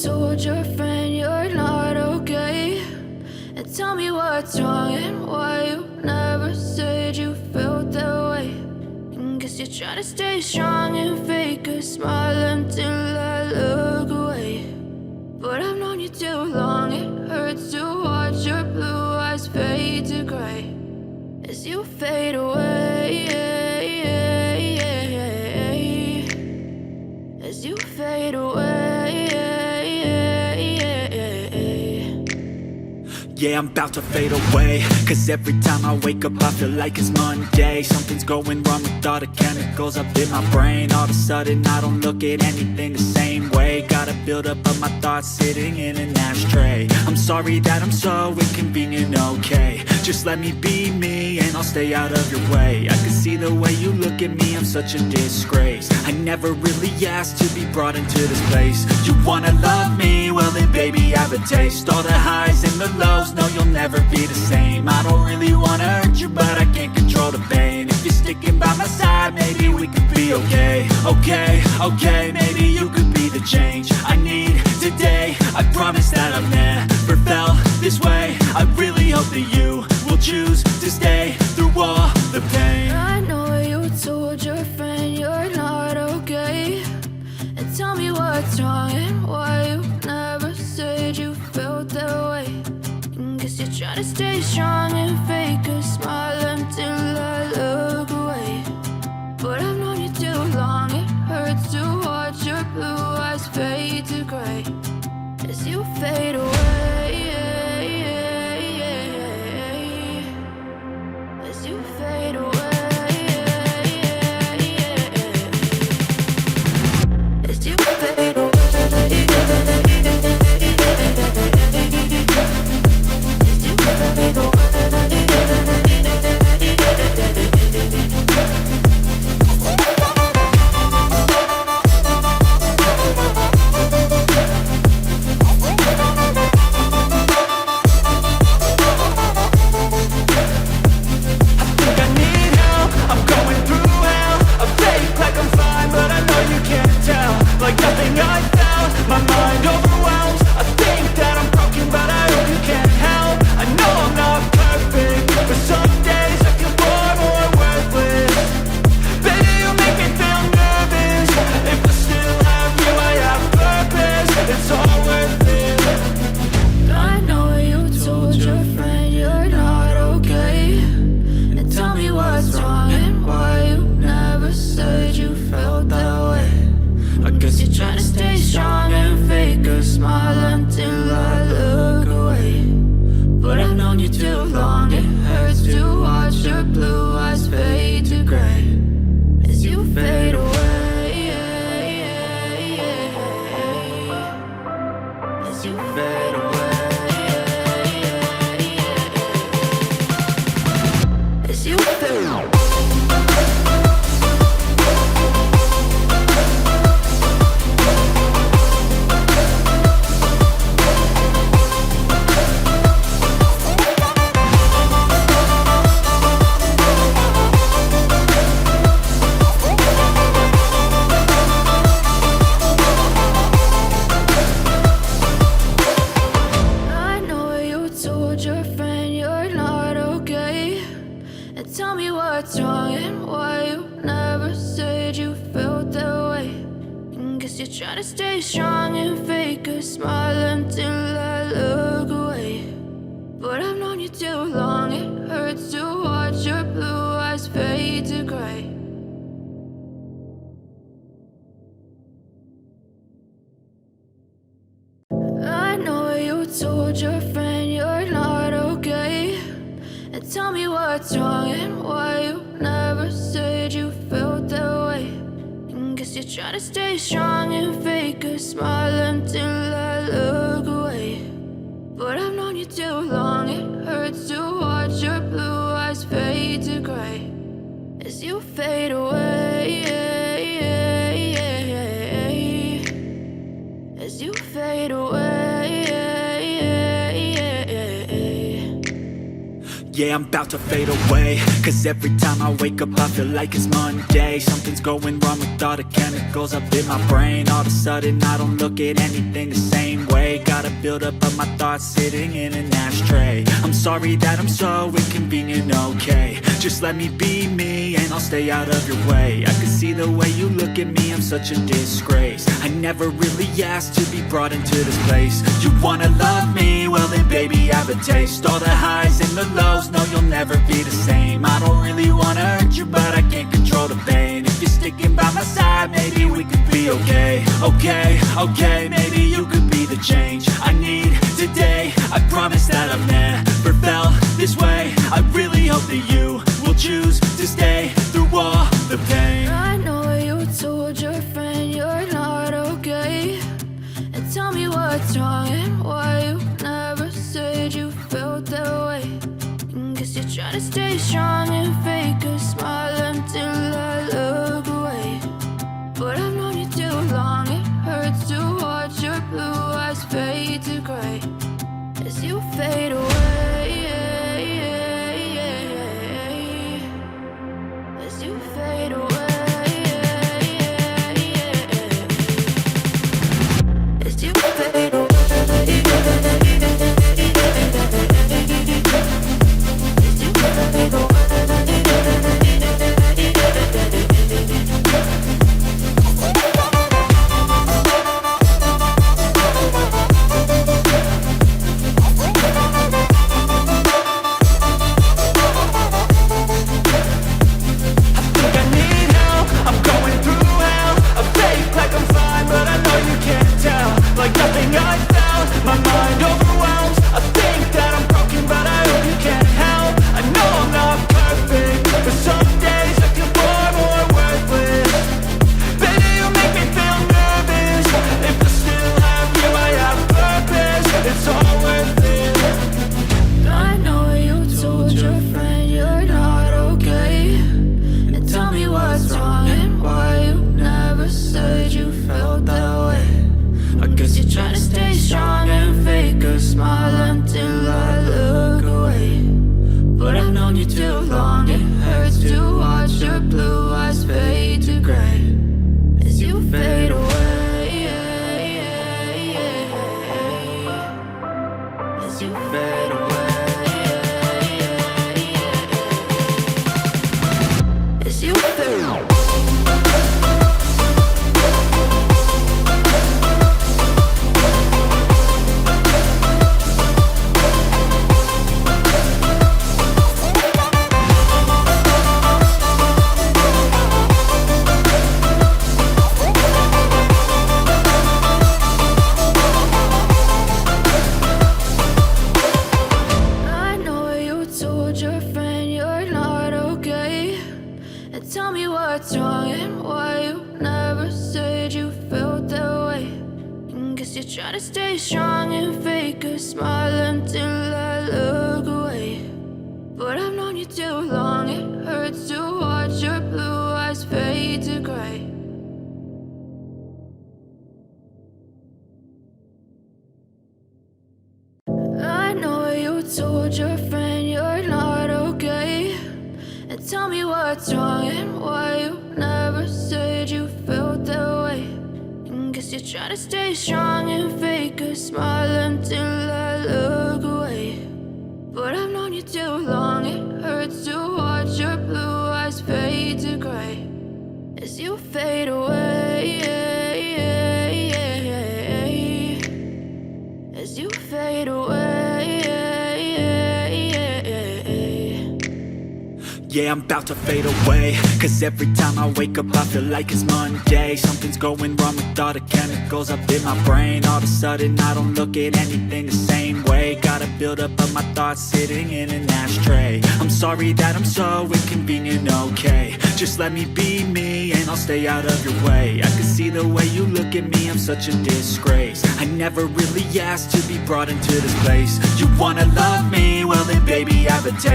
told your friend you're not okay? And tell me what's wrong and why you never said you felt that way. And guess you're trying to stay strong and fake a smile until I look away. But I've known you too long, it hurts to watch your blue eyes fade to gray as you fade away. As you fade away. Yeah, I'm about to fade away, cause every time I wake up I feel like it's Monday. Something's going wrong with all the chemicals up in my brain. All of a sudden I don't look at anything the same way. Got a buildup of my thoughts sitting in an ashtray. I'm sorry that I'm so inconvenient, okay? Just let me be me and I'll stay out of your way. I can see the way you look at me, I'm such a disgrace. I never really asked to be brought into this place. You wanna love me? Well then baby I have a taste. All the highs and the lows, no you'll never be the same. I don't really wanna hurt you but I can't control the pain. If you're sticking by my side maybe we could be okay. Okay, maybe you could be the change I need today. I promise that I've never felt this way. I really hope that you will choose to stay through all the pain. I know you told your friend you're not okay. And tell me what's wrong and why you never said you felt that way. And guess you're trying to stay strong and fake a smile until I look away. But I've known you too long, it hurts to watch your blue eyes fade to gray as you fade away. As you fade away. As you fade away. Yeah, I'm about to fade away, 'cause every time I wake up I feel like it's Monday. Something's going wrong with all the chemicals up in my brain. All of a sudden I don't look at anything the same way. Gotta build up of my thoughts sitting in an ashtray. I'm sorry that I'm so inconvenient, okay. Just let me be me and I'll stay out of your way. I can see the way you look at me, I'm such a disgrace. I never really asked to be brought into this place. You wanna love me? Well then baby have a taste. All the highs and the lows, no you'll never be the same. I don't really wanna hurt you but I can't control the pain. If you're sticking by my side, maybe we could be okay. Okay, maybe you could be the change I need today. I promise that I've never felt this way. I really hope that you will choose to stay through all the pain. I know you told your friend you're not okay, and tell me what's wrong and why you never said you felt that way. Guess you're trying to stay strong and fake a smile until I look away. But I've known you too long, it hurts to watch your blue eyes fade to grey as you fade away. As you fade away. As you fade away. Told your friend you're not okay, and tell me what's wrong and why you never said you felt that way. Guess you're trying to stay strong and fake a smile until I look away. But I've known you too long, it hurts to watch your blue eyes fade to grey as you fade away. As you fade away. Yeah, I'm about to fade away, 'cause every time I wake up I feel like it's Monday. Something's going wrong with all the chemicals up in my brain. All of a sudden I don't look at anything the same way. Gotta build up of my thoughts sitting in an ashtray. I'm sorry that I'm so inconvenient, okay. Just let me be me and I'll stay out of your way. I can see the way you look at me, I'm such a disgrace. I never really asked to be brought into this place. You wanna love me? Well then baby have a taste.